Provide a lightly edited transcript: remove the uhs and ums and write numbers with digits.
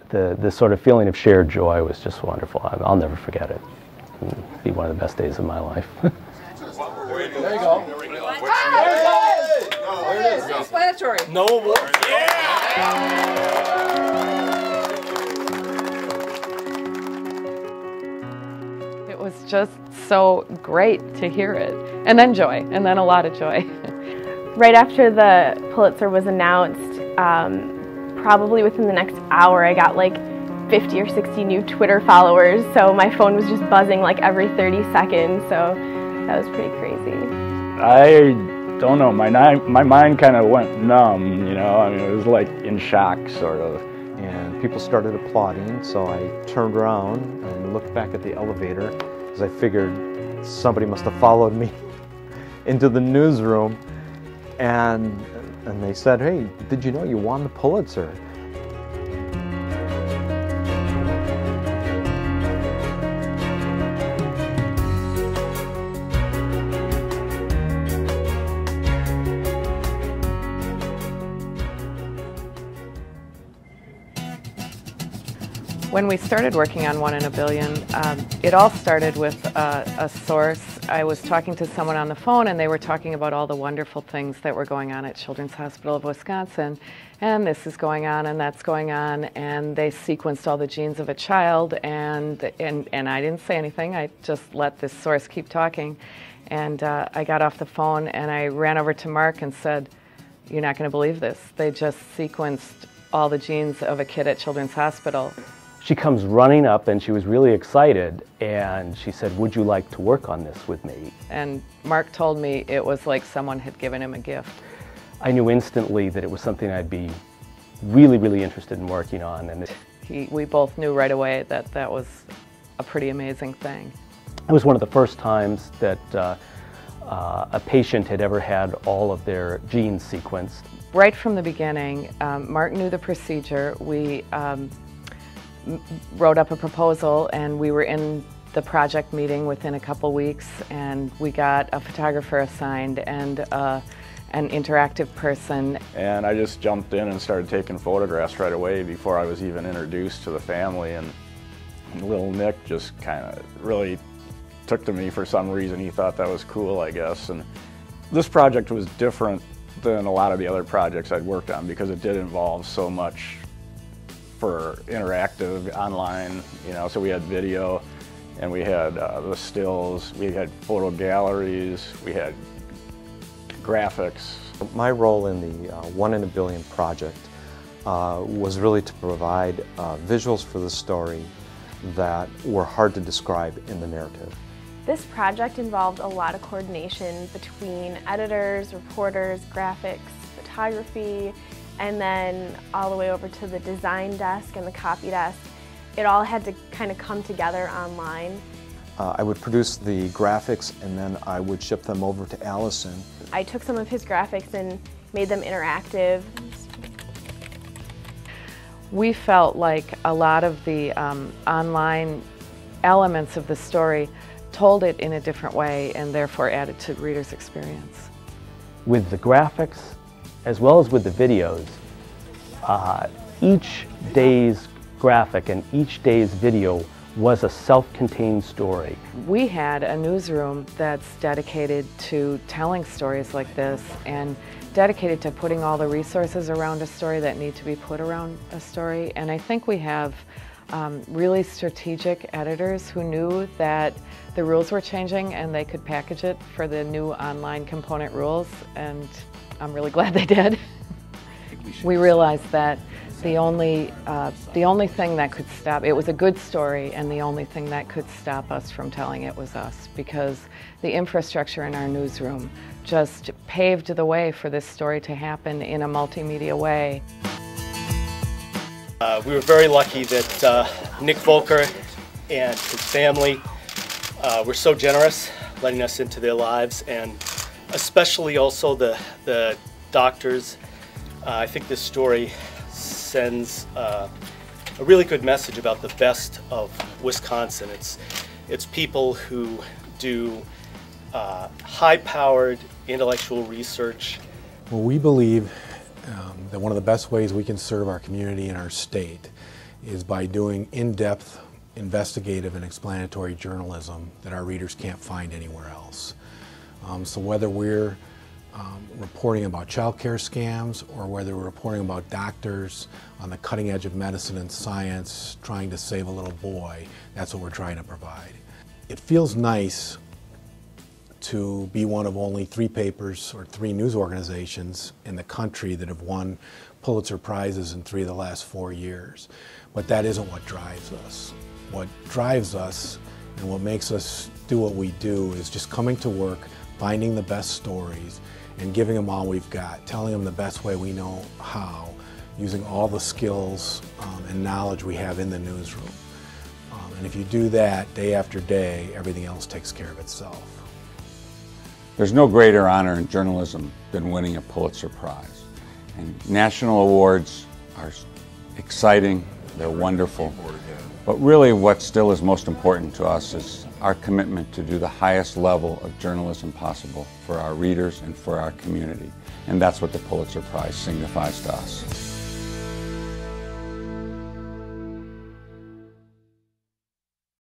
the sort of feeling of shared joy was just wonderful. I'll never forget it. It'll be one of the best days of my life. There you go. There it is. Self-explanatory. No award. Yeah! It was just so great to hear it. And then joy, and then a lot of joy. Right after the Pulitzer was announced, probably within the next hour, I got like 50 or 60 new Twitter followers, so my phone was just buzzing like every 30 seconds, so that was pretty crazy. I don't know, my mind kind of went numb, you know, I mean, it was like in shock, sort of. And people started applauding, so I turned around and looked back at the elevator, because I figured somebody must have followed me into the newsroom, and they said, "Hey, did you know you won the Pulitzer?" When we started working on 1 in a Billion, it all started with a source. I was talking to someone on the phone and they were talking about all the wonderful things that were going on at Children's Hospital of Wisconsin. And this is going on and that's going on, and they sequenced all the genes of a child, and I didn't say anything. I just let this source keep talking. And I got off the phone and I ran over to Mark and said, "You're not going to believe this. They just sequenced all the genes of a kid at Children's Hospital." She comes running up and she was really excited, and she said, "Would you like to work on this with me?" And Mark told me it was like someone had given him a gift. I knew instantly that it was something I'd be really, really interested in working on. And we both knew right away that that was a pretty amazing thing. It was one of the first times that a patient had ever had all of their genes sequenced. Right from the beginning, Mark knew the procedure. We wrote up a proposal and we were in the project meeting within a couple weeks, and we got a photographer assigned and an interactive person. And I just jumped in and started taking photographs right away before I was even introduced to the family, and little Nick just kind of really took to me for some reason. He thought that was cool, I guess. And this project was different than a lot of the other projects I'd worked on because it did involve so much for interactive online, you know, so we had video and we had the stills, we had photo galleries, we had graphics. My role in the 1 in a Billion project was really to provide visuals for the story that were hard to describe in the narrative. This project involved a lot of coordination between editors, reporters, graphics, photography, and then all the way over to the design desk and the copy desk. It all had to kind of come together online. I would produce the graphics and then I would ship them over to Allison. I took some of his graphics and made them interactive. We felt like a lot of the online elements of the story told it in a different way and therefore added to the reader's experience. With the graphics, as well as with the videos, each day's graphic and each day's video was a self-contained story. We had a newsroom that's dedicated to telling stories like this and dedicated to putting all the resources around a story that need to be put around a story. And I think we have really strategic editors who knew that the rules were changing and they could package it for the new online component rules, and I'm really glad they did. We realized that the only thing that could stop it was a good story, and the only thing that could stop us from telling it was us, because the infrastructure in our newsroom just paved the way for this story to happen in a multimedia way. We were very lucky that Nick Volker and his family were so generous letting us into their lives, and especially also the doctors. I think this story sends a really good message about the best of Wisconsin. It's people who do high-powered intellectual research. Well, we believe that one of the best ways we can serve our community and our state is by doing in-depth, investigative and explanatory journalism that our readers can't find anywhere else. So whether we're reporting about child care scams or whether we're reporting about doctors on the cutting edge of medicine and science trying to save a little boy, that's what we're trying to provide. It feels nice to be one of only 3 papers or 3 news organizations in the country that have won Pulitzer Prizes in 3 of the last 4 years. But that isn't what drives us. What drives us and what makes us do what we do is just coming to work, finding the best stories, and giving them all we've got, telling them the best way we know how, using all the skills and knowledge we have in the newsroom. And if you do that day after day, everything else takes care of itself. There's no greater honor in journalism than winning a Pulitzer Prize. And national awards are exciting, they're wonderful, but really what still is most important to us is our commitment to do the highest level of journalism possible for our readers and for our community. And that's what the Pulitzer Prize signifies to us.